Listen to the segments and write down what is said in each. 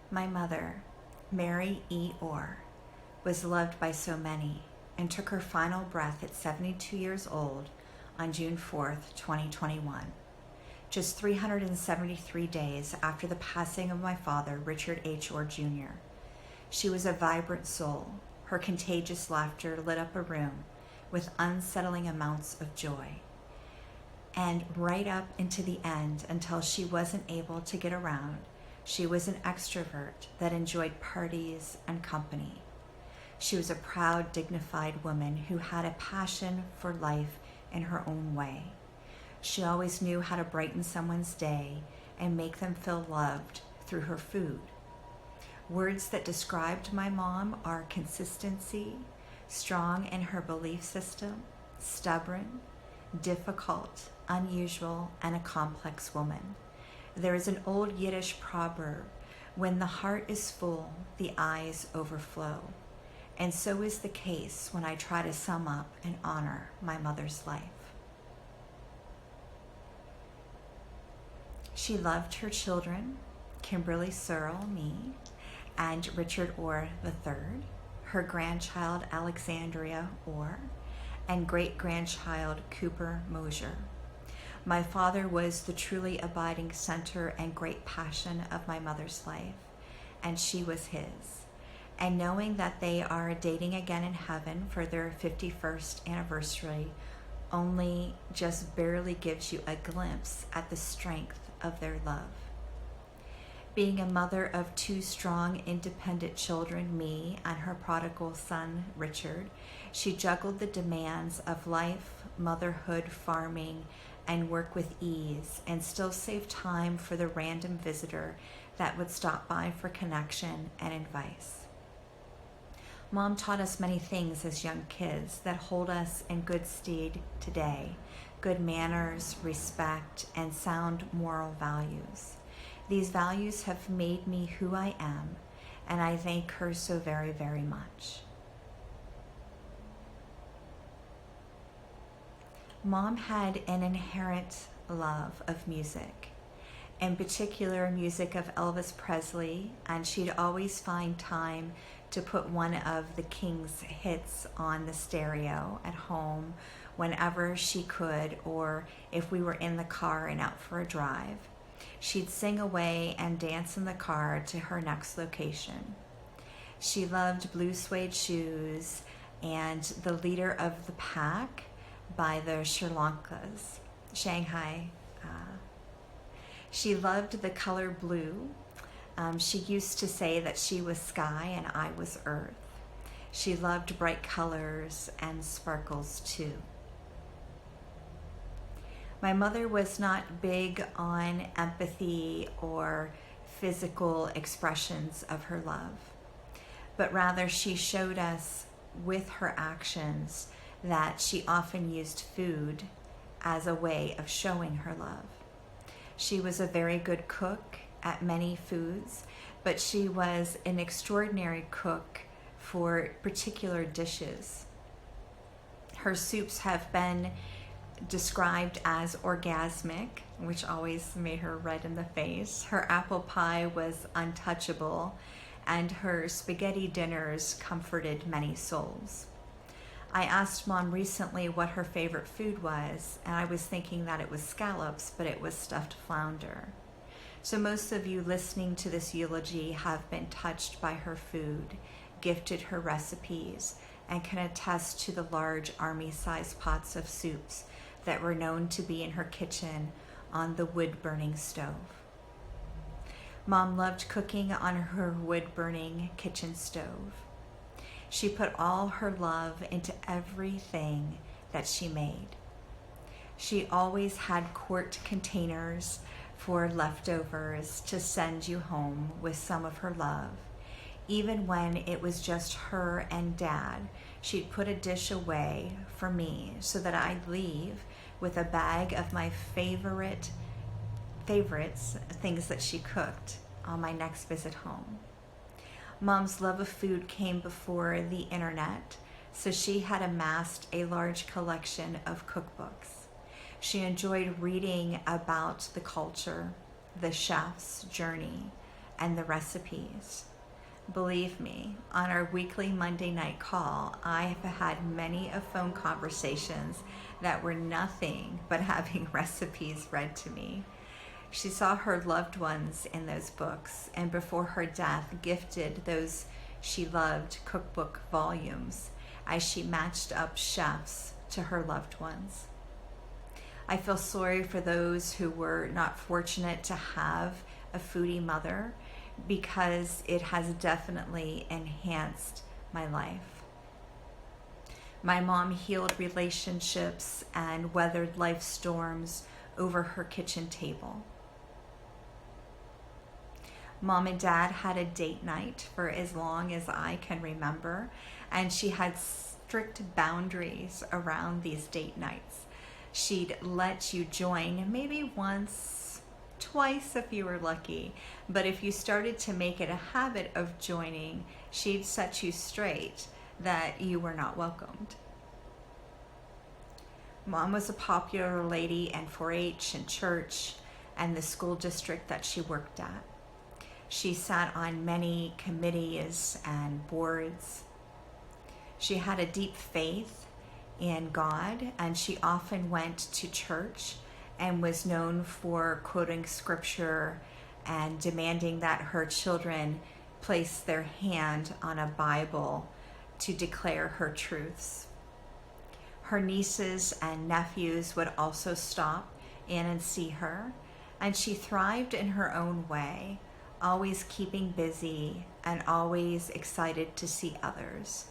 My mother, Mary E. Orr, was loved by so many and took her final breath at 72 years old on June 4th, 2021, just 373 days after the passing of my father, Richard H. Orr Jr. She was a vibrant soul. Her contagious laughter lit up a room with unsettling amounts of joy. And right up into the end, until she wasn't able to get around, she was an extrovert that enjoyed parties and company. She was a proud, dignified woman who had a passion for life in her own way. She always knew how to brighten someone's day and make them feel loved through her food. Words that described my mom are consistency, strong in her belief system, stubborn, difficult, unusual, and a complex woman. There is an old Yiddish proverb, when the heart is full, the eyes overflow. And so is the case when I try to sum up and honor my mother's life. She loved her children, Kimberly Searle, me, and Richard Orr III, her grandchild Alexandria Orr, and great-grandchild Cooper Mosier. My father was the truly abiding center and great passion of my mother's life, and she was his. And knowing that they are dating again in heaven for their 51st anniversary only just barely gives you a glimpse at the strength of their love. Being a mother of two strong, independent children, me and her prodigal son, Richard, she juggled the demands of life, motherhood, farming, and work with ease, and still saved time for the random visitor that would stop by for connection and advice. Mom taught us many things as young kids that hold us in good stead today: good manners, respect, and sound moral values. These values have made me who I am, and I thank her so very, very much. Mom had an inherent love of music, in particular music of Elvis Presley, and she'd always find time to put one of the King's hits on the stereo at home whenever she could, or if we were in the car and out for a drive. She'd sing away and dance in the car to her next location. She loved Blue Suede Shoes and The Leader of the Pack by the Sri Lankas, Shanghai. She loved the color blue. She used to say that she was sky and I was earth. She loved bright colors and sparkles too. My mother was not big on empathy or physical expressions of her love, but rather she showed us with her actions that she often used food as a way of showing her love. She was a very good cook at many foods, but she was an extraordinary cook for particular dishes. Her soups have been described as orgasmic, which always made her red in the face. Her apple pie was untouchable, and her spaghetti dinners comforted many souls. I asked Mom recently what her favorite food was, and I was thinking that it was scallops, but it was stuffed flounder. So most of you listening to this eulogy have been touched by her food, gifted her recipes, and can attest to the large army-sized pots of soups that were known to be in her kitchen on the wood-burning stove. Mom loved cooking on her wood-burning kitchen stove. She put all her love into everything that she made. She always had quart containers for leftovers to send you home with some of her love. Even when it was just her and Dad, she'd put a dish away for me so that I'd leave with a bag of my favorites, things that she cooked on my next visit home. Mom's love of food came before the internet, so she had amassed a large collection of cookbooks. She enjoyed reading about the culture, the chef's journey, and the recipes. Believe me, on our weekly Monday night call, I have had many of phone conversations that were nothing but having recipes read to me. She saw her loved ones in those books, and before her death gifted those she loved cookbook volumes as she matched up chefs to her loved ones. I feel sorry for those who were not fortunate to have a foodie mother, because it has definitely enhanced my life. My mom healed relationships and weathered life storms over her kitchen table. Mom and Dad had a date night for as long as I can remember, and she had strict boundaries around these date nights. She'd let you join maybe once, twice if you were lucky, but if you started to make it a habit of joining, she'd set you straight that you were not welcomed. Mom was a popular lady in 4-H and church and the school district that she worked at. She sat on many committees and boards. She had a deep faith in God, and she often went to church and was known for quoting scripture and demanding that her children place their hand on a Bible to declare her truths. Her nieces and nephews would also stop in and see her, and she thrived in her own way, always keeping busy and always excited to see others.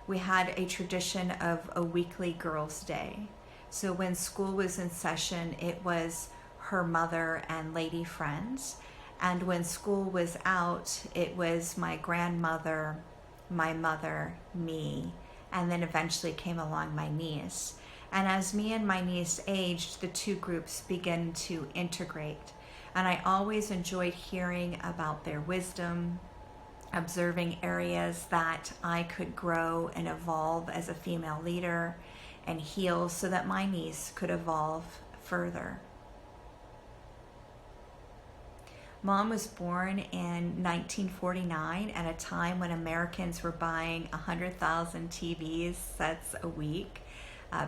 We had a tradition of a weekly girls' day. So when school was in session, it was her mother and lady friends. And when school was out, it was my grandmother, my mother, me, and then eventually came along my niece. And as me and my niece aged, the two groups began to integrate. And I always enjoyed hearing about their wisdom, observing areas that I could grow and evolve as a female leader and heal so that my niece could evolve further. Mom was born in 1949 at a time when Americans were buying 100,000 TV sets a week.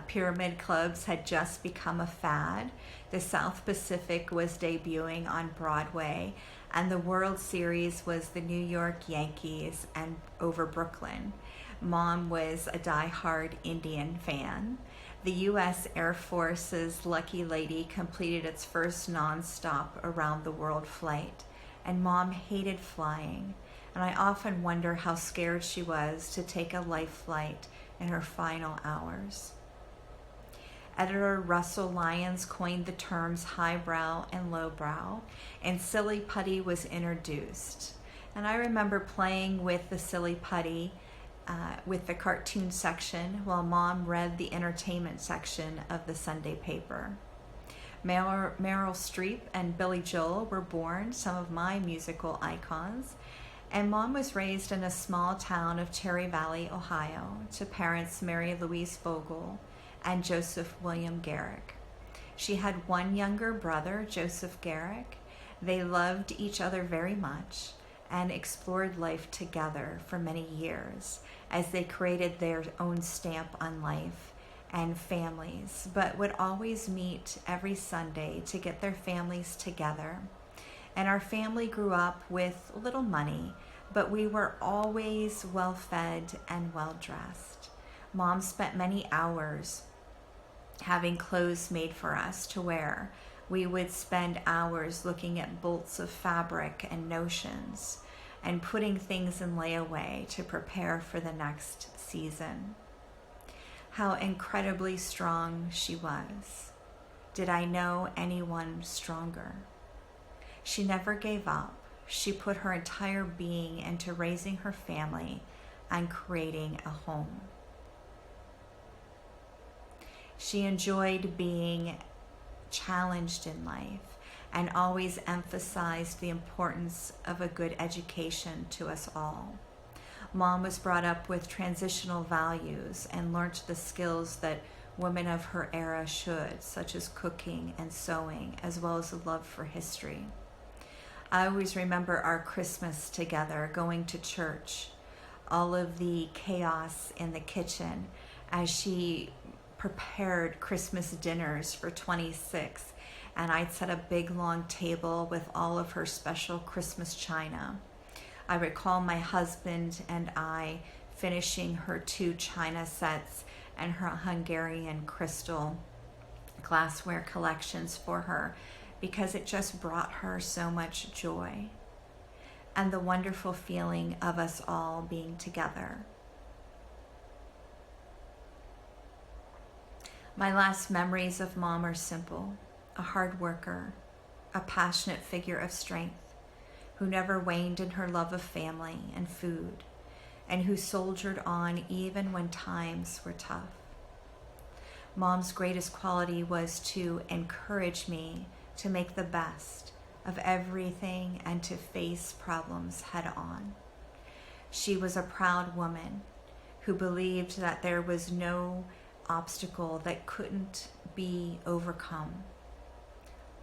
Pyramid clubs had just become a fad. The South Pacific was debuting on Broadway, and the World Series was the New York Yankees and over Brooklyn. Mom was a diehard Indian fan. The U.S. Air Force's Lucky Lady completed its first nonstop around the world flight, and Mom hated flying, and I often wonder how scared she was to take a life flight in her final hours. Editor Russell Lyons coined the terms highbrow and lowbrow, and Silly Putty was introduced. And I remember playing with the Silly Putty with the cartoon section while Mom read the entertainment section of the Sunday paper. Meryl Streep and Billy Joel were born, some of my musical icons, and Mom was raised in a small town of Cherry Valley, Ohio, to parents Mary Louise Vogel and Joseph William Garrick. She had one younger brother, Joseph Garrick. They loved each other very much and explored life together for many years as they created their own stamp on life and families, but would always meet every Sunday to get their families together. And our family grew up with little money, but we were always well-fed and well-dressed. Mom spent many hours having clothes made for us to wear. We would spend hours looking at bolts of fabric and notions and putting things in layaway to prepare for the next season. How incredibly strong she was. Did I know anyone stronger? She never gave up. She put her entire being into raising her family and creating a home. She enjoyed being challenged in life and always emphasized the importance of a good education to us all. Mom was brought up with transitional values and learned the skills that women of her era should, such as cooking and sewing, as well as a love for history. I always remember our Christmas together, going to church, all of the chaos in the kitchen as she prepared Christmas dinners for 26, and I'd set a big long table with all of her special Christmas china. I recall my husband and I finishing her 2 china sets and her Hungarian crystal glassware collections for her, because it just brought her so much joy and the wonderful feeling of us all being together. My last memories of Mom are simple: a hard worker, a passionate figure of strength, who never waned in her love of family and food, and who soldiered on even when times were tough. Mom's greatest quality was to encourage me to make the best of everything and to face problems head on. She was a proud woman who believed that there was no obstacle that couldn't be overcome.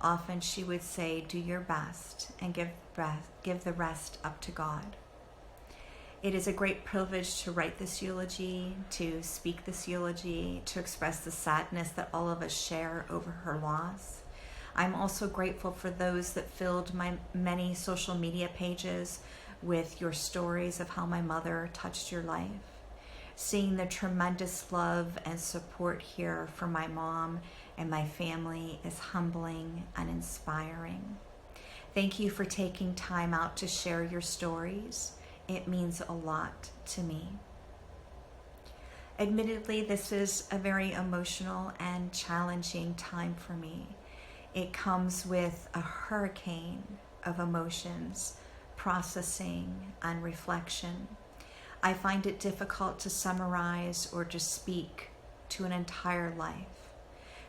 Often she would say, "Do your best and give the rest up to God." It is a great privilege to write this eulogy, to speak this eulogy, to express the sadness that all of us share over her loss. I'm also grateful for those that filled my many social media pages with your stories of how my mother touched your life. Seeing the tremendous love and support here for my mom and my family is humbling and inspiring. Thank you for taking time out to share your stories. It means a lot to me. Admittedly, this is a very emotional and challenging time for me. It comes with a hurricane of emotions, processing, and reflection. I find it difficult to summarize or just speak to an entire life.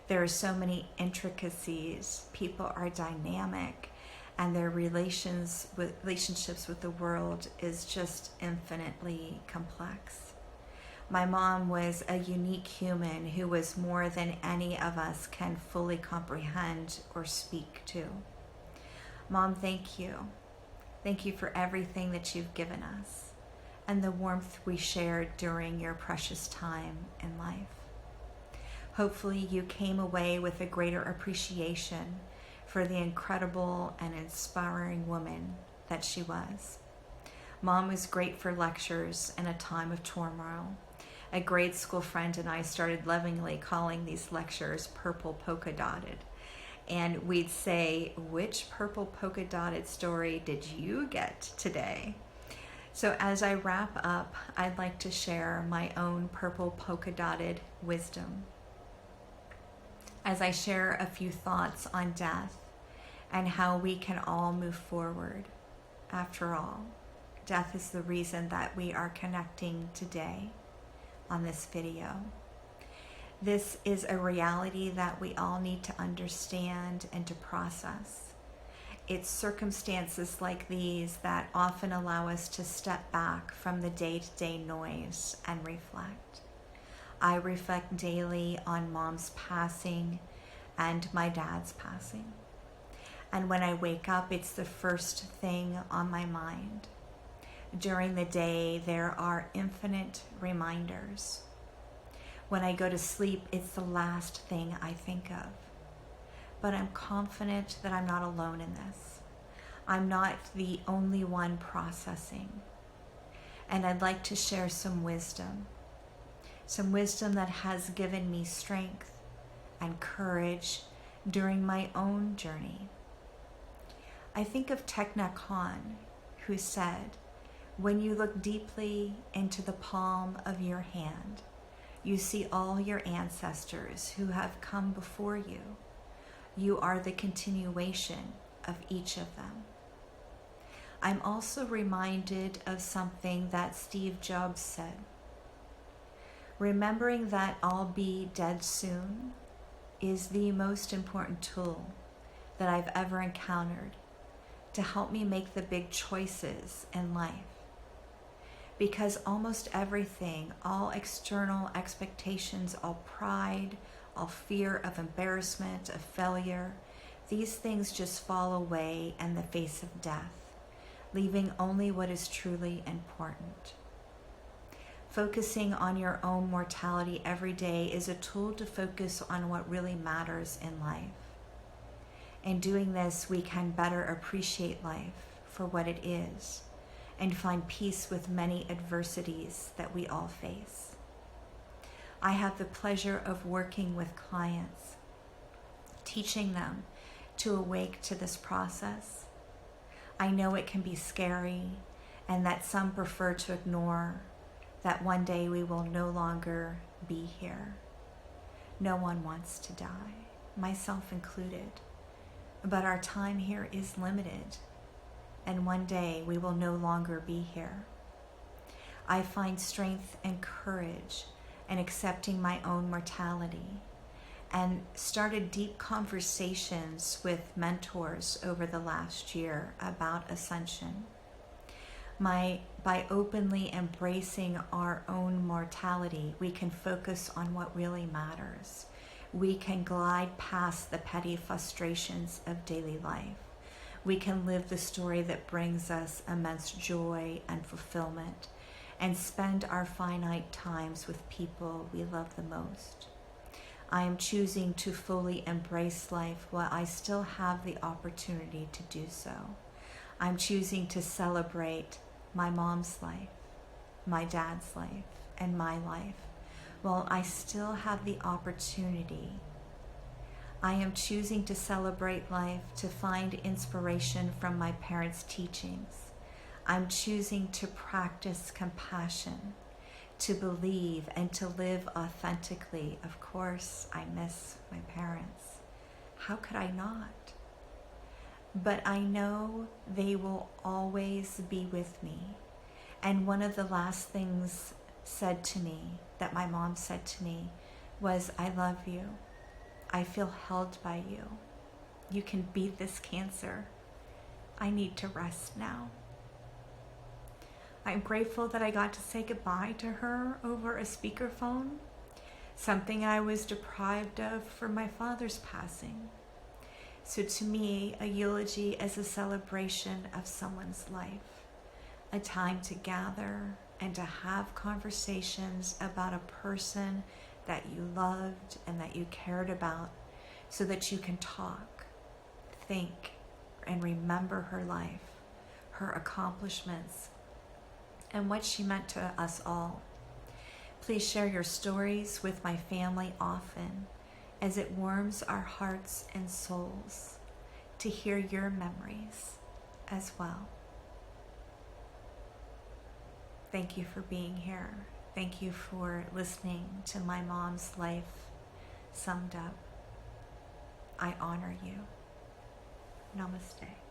There are so many intricacies. People are dynamic, and their relationships with the world is just infinitely complex. My mom was a unique human who was more than any of us can fully comprehend or speak to. Mom, thank you. Thank you for everything that you've given us and the warmth we shared during your precious time in life. Hopefully you came away with a greater appreciation for the incredible and inspiring woman that she was. Mom was great for lectures in a time of turmoil. A grade school friend and I started lovingly calling these lectures purple polka dotted. And we'd say, "Which purple polka dotted story did you get today?" So as I wrap up, I'd like to share my own purple polka dotted wisdom. As I share a few thoughts on death and how we can all move forward. After all, death is the reason that we are connecting today on this video. This is a reality that we all need to understand and to process. It's circumstances like these that often allow us to step back from the day-to-day noise and reflect. I reflect daily on Mom's passing and my dad's passing. And when I wake up, it's the first thing on my mind. During the day, there are infinite reminders. When I go to sleep, it's the last thing I think of. But I'm confident that I'm not alone in this. I'm not the only one processing. And I'd like to share some wisdom that has given me strength and courage during my own journey. I think of Thich Nhat Hanh, who said, "When you look deeply into the palm of your hand, you see all your ancestors who have come before you. You are the continuation of each of them." I'm also reminded of something that Steve Jobs said. Remembering that I'll be dead soon is the most important tool that I've ever encountered to help me make the big choices in life. Because almost everything, all external expectations, all pride, all fear of embarrassment, of failure, These things just fall away in the face of death, leaving only what is truly important. Focusing on your own mortality every day is a tool to focus on what really matters in life. In doing this, we can better appreciate life for what it is and find peace with many adversities that we all face. I have the pleasure of working with clients, teaching them to awake to this process. I know it can be scary and that some prefer to ignore that one day we will no longer be here. No one wants to die, myself included, but our time here is limited, and one day we will no longer be here. I find strength and courage in accepting my own mortality and started deep conversations with mentors over the last year about ascension. By openly embracing our own mortality, we can focus on what really matters. We can glide past the petty frustrations of daily life. We can live the story that brings us immense joy and fulfillment, and spend our finite times with people we love the most. I am choosing to fully embrace life while I still have the opportunity to do so. I'm choosing to celebrate my mom's life, my dad's life, and my life while I still have the opportunity. I am choosing to celebrate life, to find inspiration from my parents' teachings. I'm choosing to practice compassion, to believe and to live authentically. Of course, I miss my parents. How could I not? But I know they will always be with me. And one of the last things said to me, that my mom said to me, was, I love you. I feel held by you. You can beat this cancer. I need to rest now. I'm grateful that I got to say goodbye to her over a speakerphone, something I was deprived of for my father's passing. So to me, a eulogy is a celebration of someone's life, a time to gather and to have conversations about a person that you loved and that you cared about, so that you can talk, think, and remember her life, her accomplishments, and what she meant to us all. Please share your stories with my family often, as it warms our hearts and souls to hear your memories as well. Thank you for being here. Thank you for listening to my mom's life summed up. I honor you. Namaste.